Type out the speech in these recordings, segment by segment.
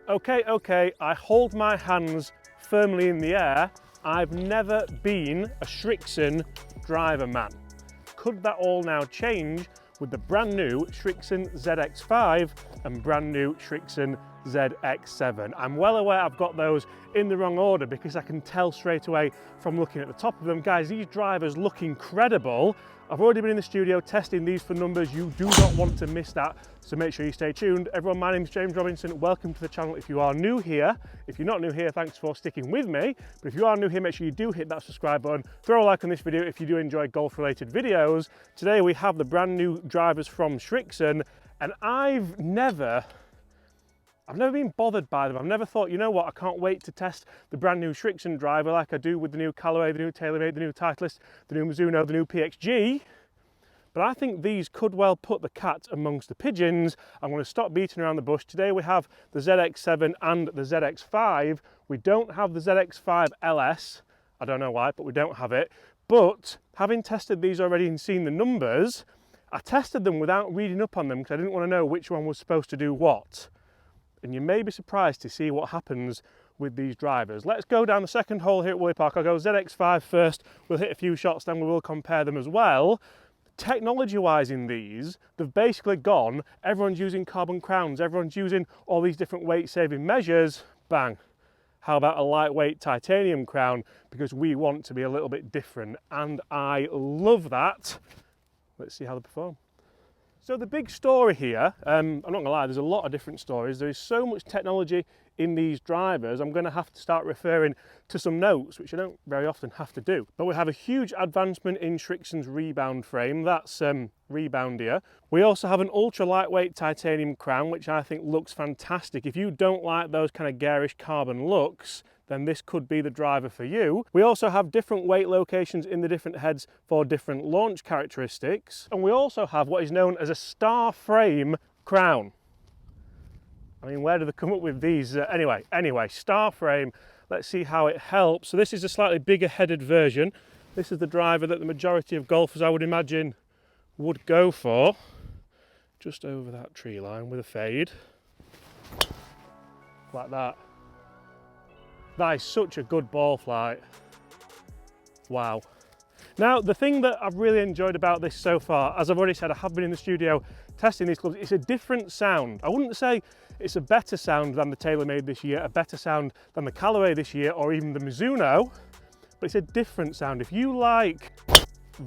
Okay, I hold my hands firmly in the air. I've never been a SRIXON driver man. Could that all now change with the brand new SRIXON ZX5 and brand new SRIXON ZX7? I'm well aware I've got those in the wrong order because I can tell straight away from looking at the top of them. Guys, these drivers look incredible. I've already been in the studio testing these for numbers. You do not want to miss that, so make sure you stay tuned. Everyone, my name is James Robinson. Welcome to the channel if you are new here. If you're not new here, thanks for sticking with me. But if you are new here, make sure you do hit that subscribe button. Throw a like on this video if you do enjoy golf-related videos. Today we have the brand new drivers from SRIXON, and I've never been bothered by them. I've never thought, you know what, I can't wait to test the brand new SRIXON driver like I do with the new Callaway, the new Taylormade, the new Titleist, the new Mizuno, the new PXG. But I think these could well put the cat amongst the pigeons. I'm going to stop beating around the bush. Today we have the ZX7 and the ZX5. We don't have the ZX5 LS. I don't know why, but we don't have it. But having tested these already and seen the numbers, I tested them without reading up on them because I didn't want to know which one was supposed to do what. And you may be surprised to see what happens with these drivers. Let's go down the second hole here at Woolly Park. I'll go ZX5 first. We'll hit a few shots, then we will compare them as well. Technology-wise in these, they've basically gone, everyone's using carbon crowns, everyone's using all these different weight-saving measures. Bang. How about a lightweight titanium crown? Because we want to be a little bit different, and I love that. Let's see how they perform. So the big story here, I'm not gonna lie, there's a lot of different stories. There is so much technology in these drivers, I'm gonna have to start referring to some notes, which I don't very often have to do. But we have a huge advancement in SRIXON's rebound frame, that's reboundier. We also have an ultra lightweight titanium crown, which I think looks fantastic. If you don't like those kind of garish carbon looks, then this could be the driver for you. We also have different weight locations in the different heads for different launch characteristics. And we also have what is known as a star frame crown. I mean, where do they come up with these? Anyway, star frame. Let's see how it helps. So this is a slightly bigger headed version. This is the driver that the majority of golfers, I would imagine, would go for. Just over that tree line with a fade. Like that. That is such a good ball flight. Wow. Now, the thing that I've really enjoyed about this so far, as I've already said, I have been in the studio testing these clubs, it's a different sound. I wouldn't say it's a better sound than the Taylormade this year, a better sound than the Callaway this year, or even the Mizuno, but it's a different sound. If you like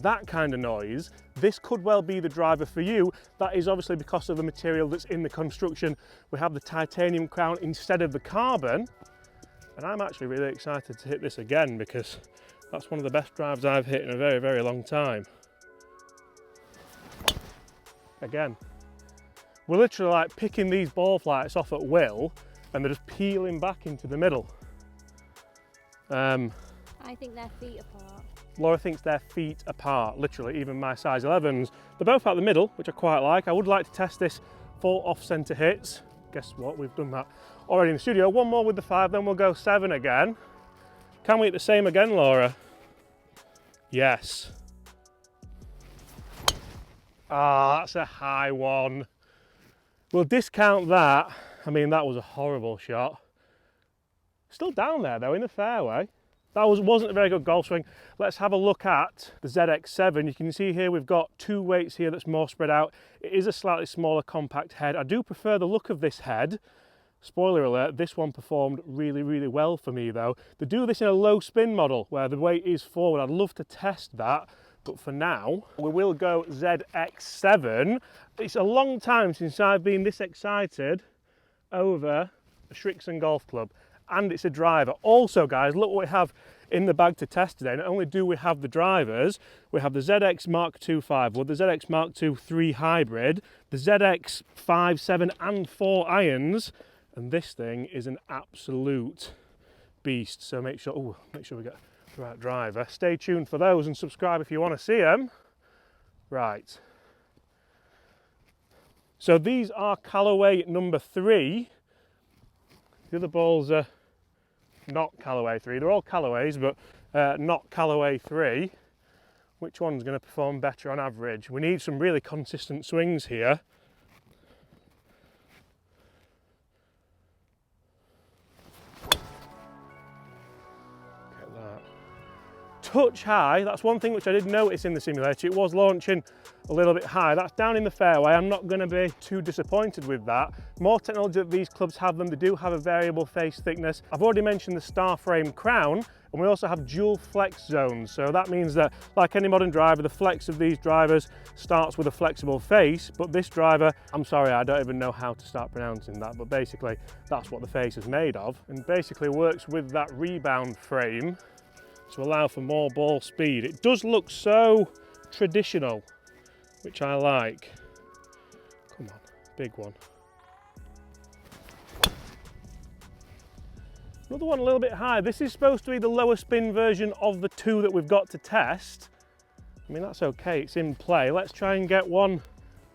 that kind of noise, this could well be the driver for you. That is obviously because of the material that's in the construction. We have the titanium crown instead of the carbon. And I'm actually really excited to hit this again because that's one of the best drives I've hit in a very, very long time. Again, we're literally like picking these ball flights off at will and they're just peeling back into the middle. I think they're feet apart. Laura thinks they're feet apart, literally, even my size 11s. They're both out the middle, which I quite like. I would like to test this for off-centre hits. Guess what, we've done that already in the studio. One more with the 5, then we'll go 7 again. Can we hit the same again, Laura? Yes. Ah, that's a high one. We'll discount that. I mean, that was a horrible shot. Still down there though, in the fairway. That wasn't a very good golf swing. Let's have a look at the ZX7. You can see here we've got 2 weights here that's more spread out. It is a slightly smaller compact head. I do prefer the look of this head. Spoiler alert, this one performed really, really well for me though. They do this in a low spin model where the weight is forward. I'd love to test that, but for now, we will go ZX7. It's a long time since I've been this excited over a SRIXON golf club. And it's a driver. Also guys, look what we have in the bag to test today. Not only do we have the drivers, we have the ZX Mark II 5-wood, the ZX Mark II 3 hybrid, the ZX 5, 7 and 4 irons, and this thing is an absolute beast. So make sure we get the right driver. Stay tuned for those and subscribe if you want to see them. Right. So these are Callaway number 3. The other balls are not Callaway 3. They're all Callaways, but not Callaway 3. Which one's going to perform better on average? We need some really consistent swings here. touch high. That's one thing which I did notice in the simulator. It was launching a little bit high. That's down in the fairway. I'm not going to be too disappointed with that. More technology that these clubs have them. They do have a variable face thickness. I've already mentioned the star frame crown, and we also have dual flex zones. So that means that, like any modern driver, the flex of these drivers starts with a flexible face, but this driver, I'm sorry, I don't even know how to start pronouncing that, but basically that's what the face is made of, and basically works with that rebound frame to allow for more ball speed. It does look so traditional, which I like. Come on, big one. Another one a little bit high. This is supposed to be the lower spin version of the two that we've got to test. I mean, that's okay, it's in play. Let's try and get one a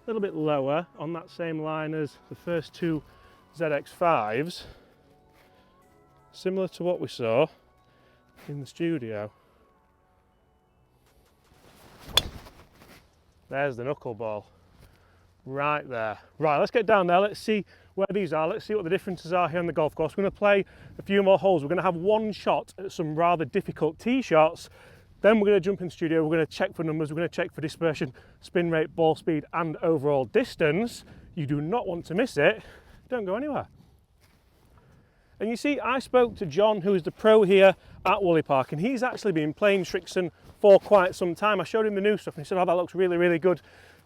little bit lower on that same line as the first two ZX5s. Similar to what we saw in the studio. There's the knuckleball. Right there. Right, let's get down there. Let's see where these are. Let's see what the differences are here on the golf course. We're going to play a few more holes. We're going to have one shot at some rather difficult tee shots. Then we're going to jump in the studio. We're going to check for numbers. We're going to check for dispersion, spin rate, ball speed, and overall distance. You do not want to miss it. Don't go anywhere. And you see, I spoke to John, who is the pro here at Woolley Park, and he's actually been playing SRIXON for quite some time. I showed him the new stuff and he said, oh, that looks really, really good.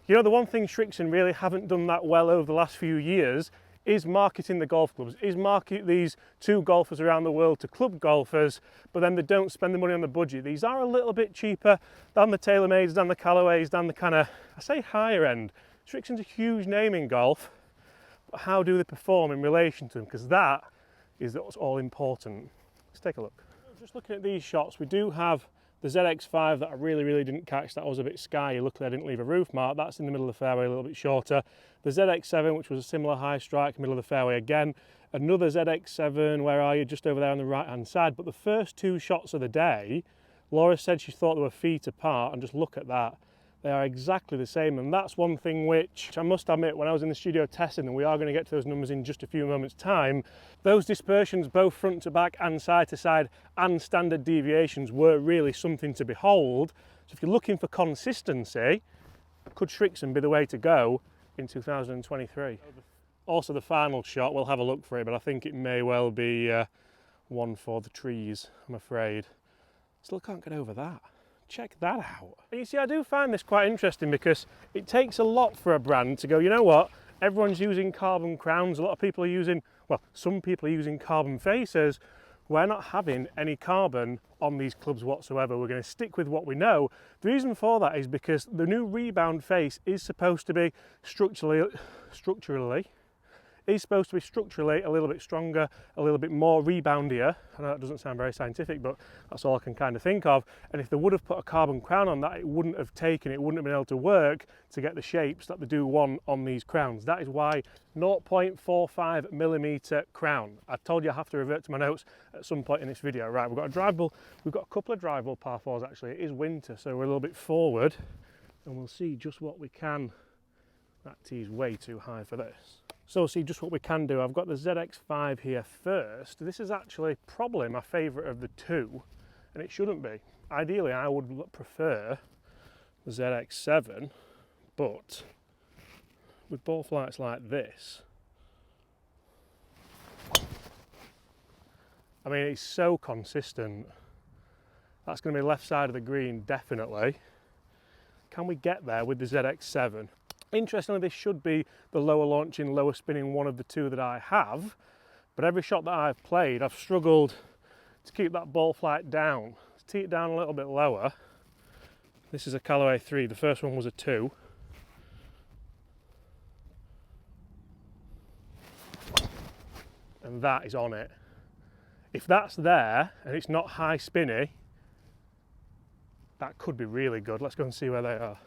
You know, the one thing SRIXON really haven't done that well over the last few years is marketing the golf clubs, is market these two golfers around the world to club golfers, but then they don't spend the money on the budget. These are a little bit cheaper than the Taylormades, than the Callaways, than the kind of, I say higher end. SRIXON's a huge name in golf, but how do they perform in relation to them? Because that is what's all important. Let's take a look. Just looking at these shots, we do have the ZX5 that I really didn't catch. That was a bit skyey. Luckily I didn't leave a roof mark. That's in the middle of the fairway, a little bit shorter. The ZX7, which was a similar high strike, middle of the fairway again. Another ZX7, where are you? Just over there on the right hand side. But the first two shots of the day, Laura said she thought they were feet apart, and just look at that. They are exactly the same, and that's one thing which I must admit, when I was in the studio testing them, we are going to get to those numbers in just a few moments time, those dispersions both front to back and side to side and standard deviations were really something to behold. So if you're looking for consistency, could SRIXON be the way to go in 2023? Also the final shot, we'll have a look for it, but I think it may well be one for the trees, I'm afraid. Still can't get over that. Check that out. And you see, I do find this quite interesting because it takes a lot for a brand to go, you know what, everyone's using carbon crowns, a lot of people are using, well, some people are using carbon faces. We're not having any carbon on these clubs whatsoever. We're going to stick with what we know. The reason for that is because the new rebound face is supposed to be structurally a little bit stronger, a little bit more reboundier. I know that doesn't sound very scientific, but that's all I can kind of think of. And if they would have put a carbon crown on that, it wouldn't have been able to work to get the shapes that they do want on these crowns. That is why 0.45 millimeter crown. I told you I have to revert to my notes at some point in this video. Right, we've got a couple of drivable par fours actually. It is winter, so we're a little bit forward, and we'll see just what we can. That tee's way too high for this. So we'll see just what we can do. I've got the ZX5 here first. This is actually probably my favourite of the two, and it shouldn't be. Ideally, I would prefer the ZX7, but with ball flights like this, I mean, it's so consistent. That's going to be left side of the green, definitely. Can we get there with the ZX7? Interestingly, this should be the lower launching, lower spinning one of the two that I have, but every shot that I've played, I've struggled to keep that ball flight down. Let's tee it down a little bit lower. This is a Callaway 3, the first one was a 2. And that is on it. If that's there and it's not high spinny, that could be really good. Let's go and see where they are.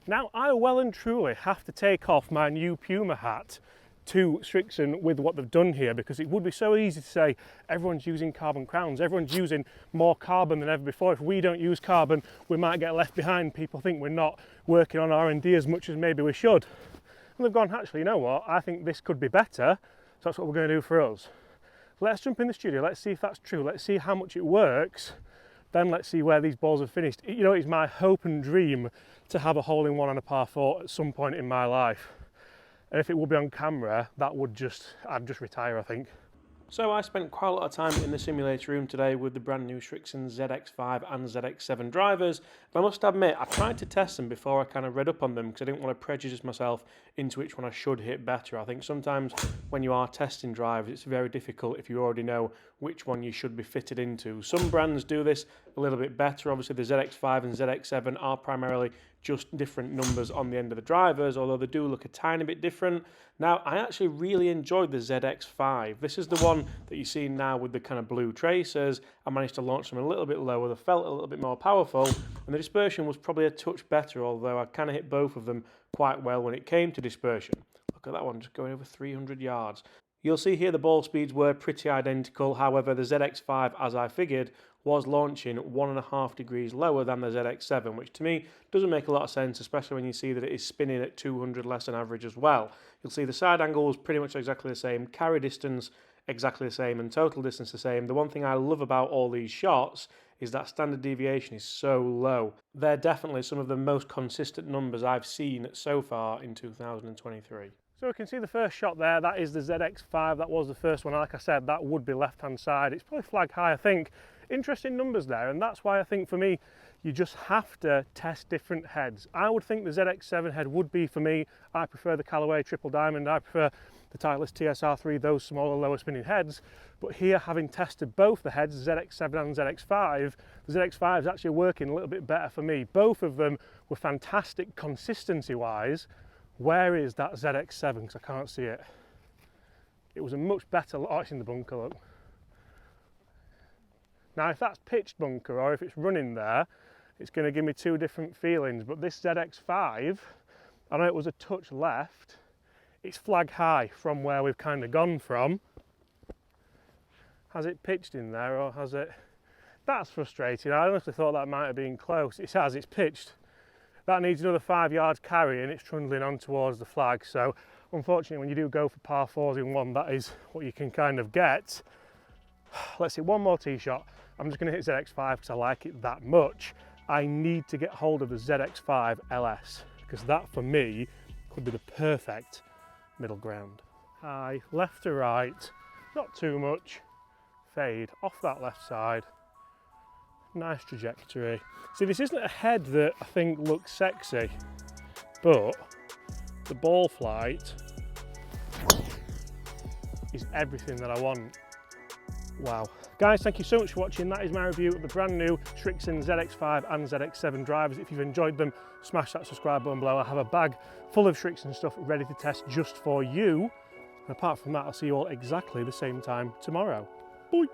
Now, I well and truly have to take off my new Puma hat to SRIXON with what they've done here, because it would be so easy to say everyone's using carbon crowns, everyone's using more carbon than ever before. If we don't use carbon, we might get left behind. People think we're not working on R&D as much as maybe we should. And they've gone, actually, you know what, I think this could be better, so that's what we're going to do for us. Let's jump in the studio, let's see if that's true, let's see how much it works then let's see where these balls have finished. You know, it's my hope and dream to have a hole-in-one on a par 4 at some point in my life. And if it would be on camera, that would I'd just retire, I think. So I spent quite a lot of time in the simulator room today with the brand new SRIXON ZX5 and ZX7 drivers. And I must admit, I tried to test them before I kind of read up on them because I didn't want to prejudice myself into which one I should hit better. I think sometimes when you are testing drivers, it's very difficult if you already know which one you should be fitted into. Some brands do this a little bit better. Obviously the ZX5 and ZX7 are primarily just different numbers on the end of the drivers, although they do look a tiny bit different. Now, I actually really enjoyed the ZX5. This is the one that you see now with the kind of blue tracers. I managed to launch them a little bit lower. They felt a little bit more powerful, and the dispersion was probably a touch better, although I kind of hit both of them quite well when it came to dispersion. Look at that one, just going over 300 yards. You'll see here the ball speeds were pretty identical. However, the ZX5, as I figured, was launching 1.5 degrees lower than the ZX7, which to me doesn't make a lot of sense, especially when you see that it is spinning at 200 less than average as well. You'll see the side angle was pretty much exactly the same, carry distance exactly the same, and total distance the same. The one thing I love about all these shots is that standard deviation is so low. They're definitely some of the most consistent numbers I've seen so far in 2023. So we can see the first shot there, that is the ZX5, that was the first one. Like I said, that would be left-hand side. It's probably flag high, I think. Interesting numbers there, and that's why I think for me, you just have to test different heads. I would think the ZX7 head would be for me. I prefer the Callaway Triple Diamond, I prefer the Titleist TSR3, those smaller, lower spinning heads. But here, having tested both the heads, ZX7 and ZX5, the ZX5 is actually working a little bit better for me. Both of them were fantastic consistency-wise. Where is that ZX7? Because I can't see it. It was a much better, oh, it's in the bunker, look. Now, if that's pitched bunker or if it's running there, it's going to give me two different feelings. But this ZX5, I know it was a touch left. It's flag high from where we've kind of gone from. Has it pitched in there or has it? That's frustrating. I honestly thought that might have been close. It has, it's pitched. That needs another 5 yards carry and it's trundling on towards the flag. So unfortunately, when you do go for par 4s in one, that is what you can kind of get. Let's hit one more tee shot. I'm just going to hit ZX5 because I like it that much. I need to get hold of the ZX5 LS because that for me could be the perfect middle ground. High, left to right, not too much. Fade off that left side. Nice trajectory. See, this isn't a head that I think looks sexy, but the ball flight is everything that I want. Wow. Guys, thank you so much for watching. That is my review of the brand new SRIXON ZX5 and ZX7 drivers. If you've enjoyed them, smash that subscribe button below. I have a bag full of SRIXON stuff ready to test just for you. And apart from that, I'll see you all exactly the same time tomorrow. Bye.